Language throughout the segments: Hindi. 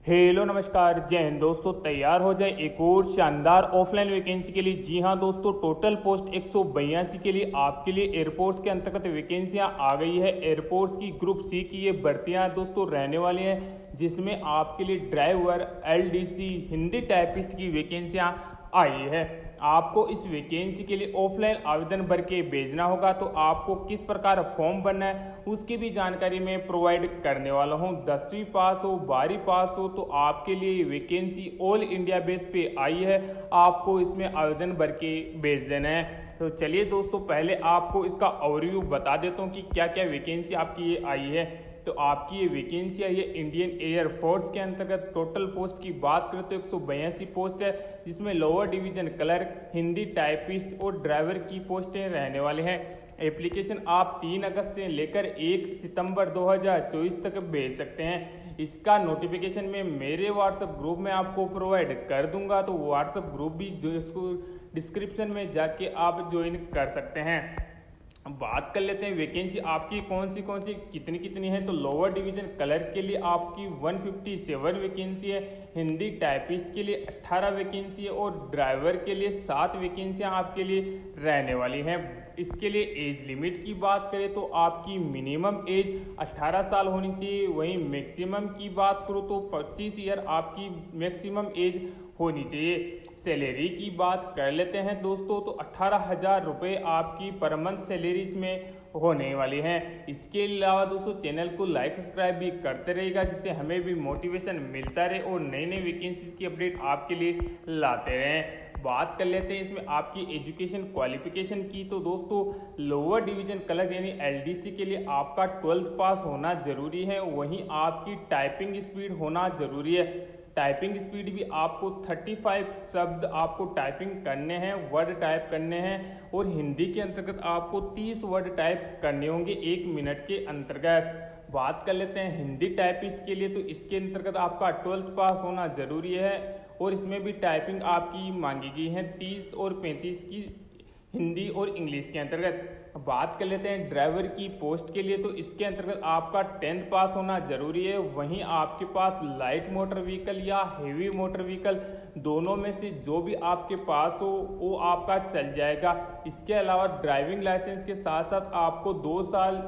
हेलो नमस्कार जय हिंद दोस्तों, तैयार हो जाए एक और शानदार ऑफलाइन वैकेंसी के लिए। जी हां दोस्तों, टोटल पोस्ट 182 के लिए आपके लिए एयरपोर्ट्स के अंतर्गत वैकेंसियां आ गई है। एयरपोर्ट्स की ग्रुप सी की ये भर्तियां दोस्तों रहने वाली हैं, जिसमें आपके लिए ड्राइवर, एलडीसी, हिंदी टाइपिस्ट की वैकेंसियां आई है। आपको इस वैकेंसी के लिए ऑफलाइन आवेदन भर के भेजना होगा। तो आपको किस प्रकार फॉर्म भरना है उसकी भी जानकारी मैं प्रोवाइड करने वाला हूं। 10वीं पास हो, 12वीं पास हो, तो आपके लिए वैकेंसी ऑल इंडिया बेस पे आई है। आपको इसमें आवेदन भर के भेज देना है। तो चलिए दोस्तों, पहले आपको इसका ओवरव्यू बता देता हूँ कि क्या क्या वैकेंसी आपकी ये आई है। तो आपकी ये वैकेंसी है, ये इंडियन एयर फोर्स के अंतर्गत टोटल पोस्ट की बात करें तो 182 पोस्ट है, जिसमें lower division clerk, Hindi typist और ड्राइवर की पोस्टें रहने वाले हैं। एप्लीकेशन आप 3 अगस्त से लेकर 1 सितंबर 2024 तक भेज सकते हैं। इसका नोटिफिकेशन मैं मेरे व्हाट्सएप ग्रुप में आपको प्रोवाइड कर दूंगा, तो व्हाट्सएप ग्रुप भी जो इसको डिस्क्रिप्शन में जाके आप ज्वाइन कर सकते हैं। बात कर लेते हैं वैकेंसी आपकी कौन सी कितनी कितनी है। तो लोअर डिवीजन क्लर्क के लिए आपकी 157 वैकेंसी है, हिंदी टाइपिस्ट के लिए 18 वैकेंसी है और ड्राइवर के लिए 7 वैकेंसियां आपके लिए रहने वाली हैं। इसके लिए एज लिमिट की बात करें तो आपकी मिनिमम एज 18 साल होनी चाहिए, वहीं मैक्सिमम की बात करूँ तो 25 ईयर आपकी मैक्सिमम एज होनी चाहिए। सैलरी की बात कर लेते हैं दोस्तों, तो 18,000 रुपये आपकी पर मंथ सैलरी इसमें होने वाली है। इसके अलावा दोस्तों चैनल को लाइक सब्सक्राइब भी करते रहेगा, जिससे हमें भी मोटिवेशन मिलता रहे और नई नई वैकेंसीज की अपडेट आपके लिए लाते रहें। बात कर लेते हैं इसमें आपकी एजुकेशन क्वालिफिकेशन की। तो दोस्तों लोअर डिवीजन क्लर्क यानी एलडीसी के लिए आपका 12th पास होना जरूरी है, वहीं आपकी टाइपिंग स्पीड होना जरूरी है। टाइपिंग स्पीड भी आपको 35 शब्द आपको टाइपिंग करने हैं, वर्ड टाइप करने हैं, और हिंदी के अंतर्गत आपको 30 वर्ड टाइप करने होंगे 1 मिनट के अंतर्गत। बात कर लेते हैं हिंदी टाइपिस्ट के लिए, तो इसके अंतर्गत आपका 12th पास होना जरूरी है और इसमें भी टाइपिंग आपकी मांगी गई है 30 और 35 की हिंदी और इंग्लिश के अंतर्गत। बात कर लेते हैं ड्राइवर की पोस्ट के लिए, तो इसके अंतर्गत आपका 10th पास होना जरूरी है, वहीं आपके पास लाइट मोटर व्हीकल या हेवी मोटर व्हीकल दोनों में से जो भी आपके पास हो वो आपका चल जाएगा। इसके अलावा ड्राइविंग लाइसेंस के साथ साथ आपको 2 साल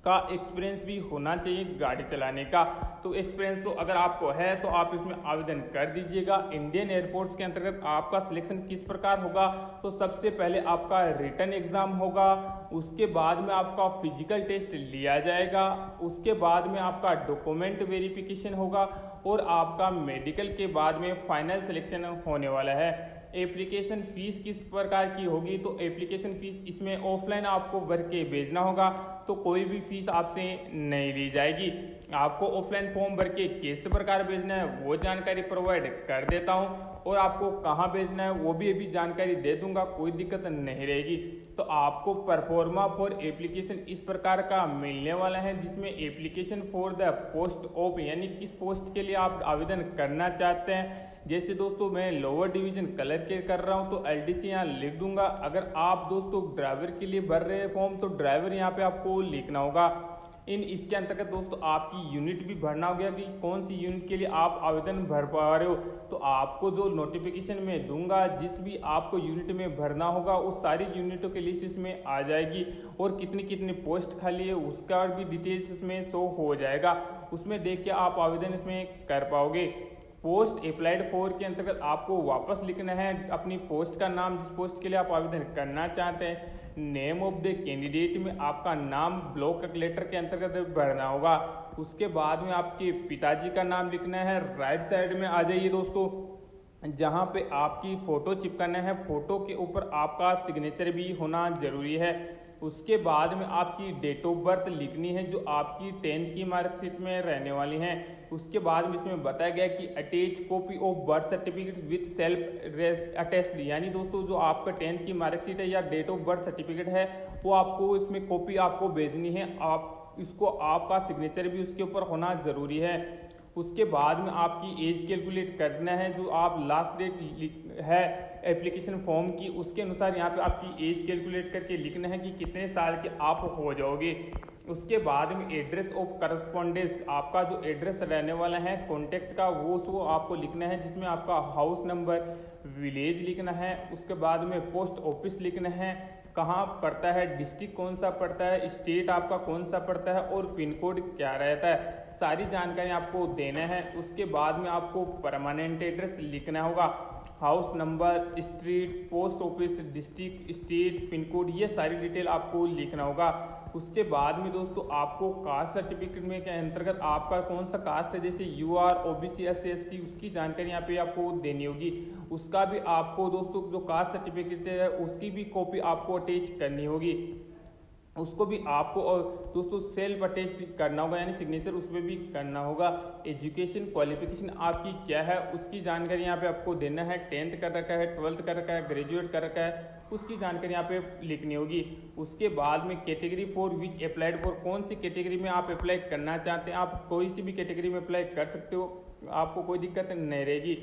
का एक्सपीरियंस भी होना चाहिए गाड़ी चलाने का। तो एक्सपीरियंस तो अगर आपको है तो आप इसमें आवेदन कर दीजिएगा। इंडियन एयरपोर्ट्स के अंतर्गत आपका सिलेक्शन किस प्रकार होगा, तो सबसे पहले आपका रिटन एग्जाम होगा, उसके बाद में आपका फिजिकल टेस्ट लिया जाएगा, उसके बाद में आपका डॉक्यूमेंट वेरिफिकेशन होगा और आपका मेडिकल के बाद में फाइनल सिलेक्शन होने वाला है। एप्लीकेशन फीस किस प्रकार की होगी, तो एप्लीकेशन फीस इसमें ऑफलाइन आपको भर के भेजना होगा, तो कोई भी फीस आपसे नहीं ली जाएगी। आपको ऑफलाइन फॉर्म भर के किस प्रकार भेजना है वो जानकारी प्रोवाइड कर देता हूं, और आपको कहां भेजना है वो भी अभी जानकारी दे दूंगा, कोई दिक्कत नहीं रहेगी। तो आपको परफॉर्मा फॉर एप्लीकेशन इस प्रकार का मिलने वाला है, जिसमें application for the post of यानी किस पोस्ट के लिए आप आवेदन करना चाहते हैं। जैसे दोस्तों मैं लोअर डिवीजन क्लर्क के कर रहा हूं तो एलडीसी यहाँ लिख दूंगा। अगर आप दोस्तों ड्राइवर के लिए भर रहे हैं फॉर्म तो ड्राइवर यहाँ पे आपको लिखना होगा। इसके अंतर्गत दोस्तों आपकी यूनिट भी भरना होगा कि कौन सी यूनिट के लिए आप आवेदन भर पा रहे हो। तो आपको जो नोटिफिकेशन में दूंगा, जिस भी आपको यूनिट में भरना होगा उस सारी यूनिटों की लिस्ट इसमें आ जाएगी, और कितनी कितनी पोस्ट खाली है उसका भी डिटेल्स इसमें शो हो जाएगा। उसमें देख के आप आवेदन इसमें कर पाओगे। पोस्ट अप्लाइड फॉर के अंतर्गत आपको वापस लिखना है अपनी पोस्ट का नाम, जिस पोस्ट के लिए आप आवेदन करना चाहते हैं। नेम ऑफ द कैंडिडेट में आपका नाम ब्लॉक लेटर के अंतर्गत भरना होगा। उसके बाद में आपके पिताजी का नाम लिखना है। राइट साइड में आ जाइए दोस्तों, जहां पे आपकी फोटो चिपकाना है, फोटो के ऊपर आपका सिग्नेचर भी होना जरूरी है। उसके बाद में आपकी डेट ऑफ बर्थ लिखनी है जो आपकी 10th की मार्कशीट में रहने वाली हैं। उसके बाद में इसमें बताया गया कि attach copy of birth certificate with self attested, यानी दोस्तों जो आपका 10th की मार्कशीट है या डेट ऑफ बर्थ सर्टिफिकेट है वो आपको इसमें कॉपी आपको भेजनी है। आप इसको आपका सिग्नेचर भी उसके ऊपर होना जरूरी है। उसके बाद में आपकी एज कैलकुलेट करना है, जो आप लास्ट डेट है एप्लीकेशन फॉर्म की उसके अनुसार यहाँ पे आपकी एज कैलकुलेट करके लिखना है कि कितने साल के आप हो जाओगे। उसके बाद में एड्रेस ऑफ करस्पॉन्डेंस, आपका जो एड्रेस रहने वाला है कॉन्टेक्ट का वो आपको लिखना है, जिसमें आपका हाउस नंबर, विलेज लिखना है, उसके बाद में पोस्ट ऑफिस लिखना है, कहाँ पड़ता है, डिस्ट्रिक्ट कौन सा पड़ता है, स्टेट आपका कौन सा पड़ता है और पिन कोड क्या रहता है, सारी जानकारी आपको देना है। उसके बाद में आपको परमानेंट एड्रेस लिखना होगा, house number, street, post office, district, state, pin code, ये सारी डिटेल आपको लिखना होगा। उसके बाद में दोस्तों आपको कास्ट सर्टिफिकेट में के अंतर्गत आपका कौन सा कास्ट है, जैसे यूआर, ओबीसी, एससी, एसटी, उसकी जानकारी यहाँ पे आपको देनी होगी। उसका भी आपको दोस्तों जो कास्ट सर्टिफिकेट है उसकी भी कॉपी आपको अटैच करनी होगी, उसको भी आपको और दोस्तों सेल्फ अटेस्ट करना होगा, यानी सिग्नेचर उस पर भी करना होगा। एजुकेशन क्वालिफिकेशन आपकी क्या है उसकी जानकारी यहाँ पे आपको देना है, 10th कर रखा है, 12th कर रखा है, ग्रेजुएट कर रखा है, उसकी जानकारी यहाँ पे लिखनी होगी। उसके बाद में category for which applied for, कौन सी कैटेगरी में आप अप्लाई करना चाहते हैं, आप कोई सी भी कैटेगरी में अप्लाई कर सकते हो, आपको कोई दिक्कत नहीं रहेगी।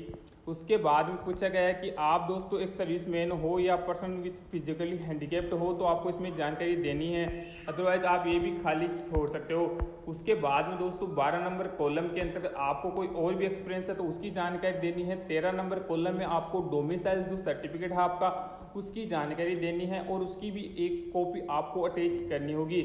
उसके बाद में पूछा गया है कि आप दोस्तों एक सर्विसमैन हो या पर्सन विथ फिजिकली हैंडीकैप्ड हो, तो आपको इसमें जानकारी देनी है, अदरवाइज आप ये भी खाली छोड़ सकते हो। उसके बाद में दोस्तों 12 नंबर कॉलम के अंतर्गत आपको कोई और भी एक्सपीरियंस है तो उसकी जानकारी देनी है। 13 नंबर कॉलम में आपको डोमिसाइल जो सर्टिफिकेट है आपका उसकी जानकारी देनी है और उसकी भी एक कॉपी आपको अटैच करनी होगी।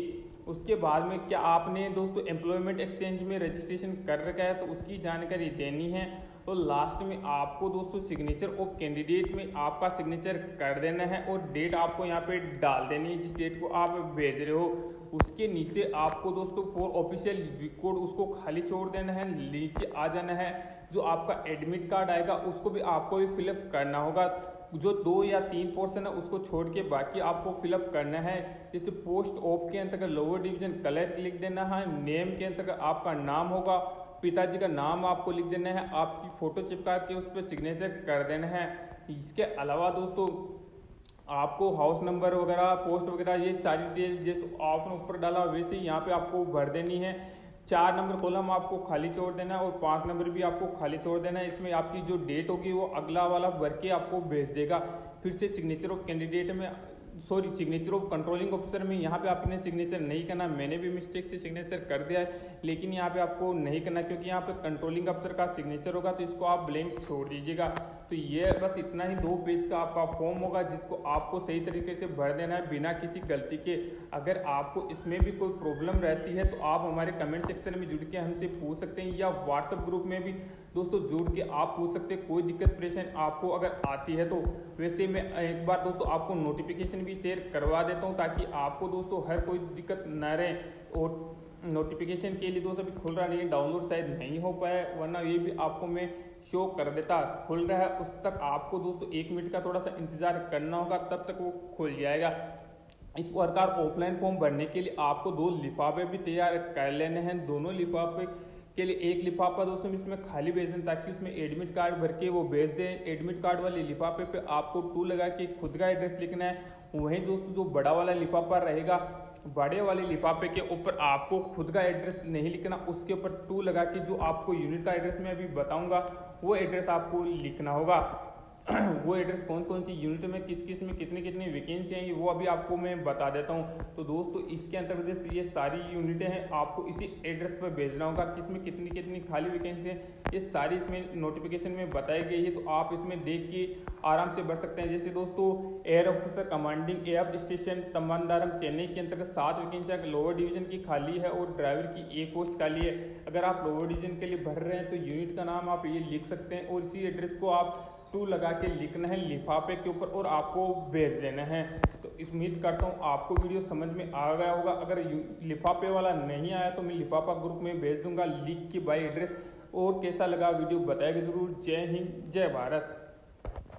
उसके बाद में क्या आपने दोस्तों एम्प्लॉयमेंट एक्सचेंज में रजिस्ट्रेशन कर रखा है तो उसकी जानकारी देनी है। तो लास्ट में आपको दोस्तों सिग्नेचर ऑफ कैंडिडेट में आपका सिग्नेचर कर देना है और डेट आपको यहाँ पे डाल देनी है जिस डेट को आप भेज रहे हो। उसके नीचे आपको दोस्तों फॉर ऑफिशियल रिकॉर्ड उसको खाली छोड़ देना है, नीचे आ जाना है। जो आपका एडमिट कार्ड आएगा उसको भी आपको भी फिलअप करना होगा, जो 2 या 3 पोर्शन है उसको छोड़ के बाकी आपको फिलअप करना है। जैसे पोस्ट ऑफ के अंतर्गत लोअर डिवीजन कलर लिख देना है, नेम के अंतर्गत आपका नाम होगा, पिताजी का नाम आपको लिख देना है, आपकी फोटो चिपका के उस पर सिग्नेचर कर देना है। इसके अलावा दोस्तों आपको हाउस नंबर वगैरह, पोस्ट वगैरह, ये सारी डिटेल जैसे आपने ऊपर डाला वैसे ही यहाँ पे आपको भर देनी है। 4 नंबर कॉलम आपको खाली छोड़ देना है और 5 नंबर भी आपको खाली छोड़ देना है। इसमें आपकी जो डेट होगी वो अगला वाला भर के आपको भेज देगा। फिर से सिग्नेचर ऑफ कैंडिडेट में सिग्नेचर ऑफ कंट्रोलिंग ऑफिसर में यहाँ पे आपने सिग्नेचर नहीं करना, मैंने भी मिस्टेक से सिग्नेचर कर दिया है, लेकिन यहाँ पे आपको नहीं करना क्योंकि यहाँ पे कंट्रोलिंग ऑफिसर का सिग्नेचर होगा तो इसको आप ब्लैंक छोड़ दीजिएगा। तो ये बस इतना ही 2 पेज का आपका फॉर्म होगा जिसको आपको सही तरीके से भर देना है बिना किसी गलती के। अगर आपको इसमें भी कोई प्रॉब्लम रहती है तो आप हमारे कमेंट सेक्शन में जुड़ के हमसे पूछ सकते हैं या व्हाट्सएप ग्रुप में भी दोस्तों जुड़ के आप पूछ सकते हैं, कोई दिक्कत परेशानी आपको अगर आती है तो। वैसे मैं एक बार दोस्तों आपको नोटिफिकेशन भी शेयर करवा देता हूं ताकि आपको दोस्तों हर कोई दिक्कत न रहे। और नोटिफिकेशन के लिए दोस्तों अभी खुल रहा नहीं है, डाउनलोड शायद नहीं हो पाया, वरना ये भी आपको मैं शो कर देता। खुल रहा है उस तक आपको दोस्तों 1 मिनट का थोड़ा सा इंतजार करना होगा, तब तक वो खुल जाएगा। इस प्रकार ऑफलाइन फॉर्म भरने के लिए आपको 2 लिफाफे भी तैयार कर लेने हैं। दोनों लिफाफे के लिए एक लिफाफा दोस्तों इसमें खाली भेज दें ताकि उसमें एडमिट कार्ड भर के वो भेज दें। एडमिट कार्ड वाले लिफाफे पे आपको 2 लगा के खुद का एड्रेस लिखना है। वहीं दोस्तों जो बड़ा वाला लिफाफा रहेगा, बड़े वाले लिफाफे के ऊपर आपको खुद का एड्रेस नहीं लिखना, उसके ऊपर 2 लगा के जो आपको यूनिट का एड्रेस मैं अभी बताऊंगा वो एड्रेस आपको लिखना होगा। वो एड्रेस कौन कौन सी यूनिट में किस किस में कितनी कितनी वैकेंसी हैं वो अभी आपको मैं बता देता हूँ। तो दोस्तों इसके अंतर्गत ये सारी यूनिटें हैं, आपको इसी एड्रेस पर भेजना होगा। किसमें कितनी कितनी खाली वैकेंसी है ये सारी इसमें नोटिफिकेशन में बताई गई है, तो आप इसमें देख के आराम से भर सकते हैं। जैसे दोस्तों air officer commanding air station Tambaram Chennai के अंतर्गत 7 वैकेंसी लोअर डिवीजन की खाली है और ड्राइवर की 1 पोस्ट खाली है। अगर आप लोअर डिवीजन के लिए भर रहे हैं तो यूनिट का नाम आप ये लिख सकते हैं और इसी एड्रेस को आप 2 लगा के लिखना है लिफाफे के ऊपर और आपको भेज देना है। तो उम्मीद करता हूँ आपको वीडियो समझ में आ गया होगा। अगर लिफाफे वाला नहीं आया तो मैं लिफाफा ग्रुप में भेज दूंगा लिख के बाय एड्रेस। और कैसा लगा वीडियो बताएगा जरूर। जय हिंद, जय भारत।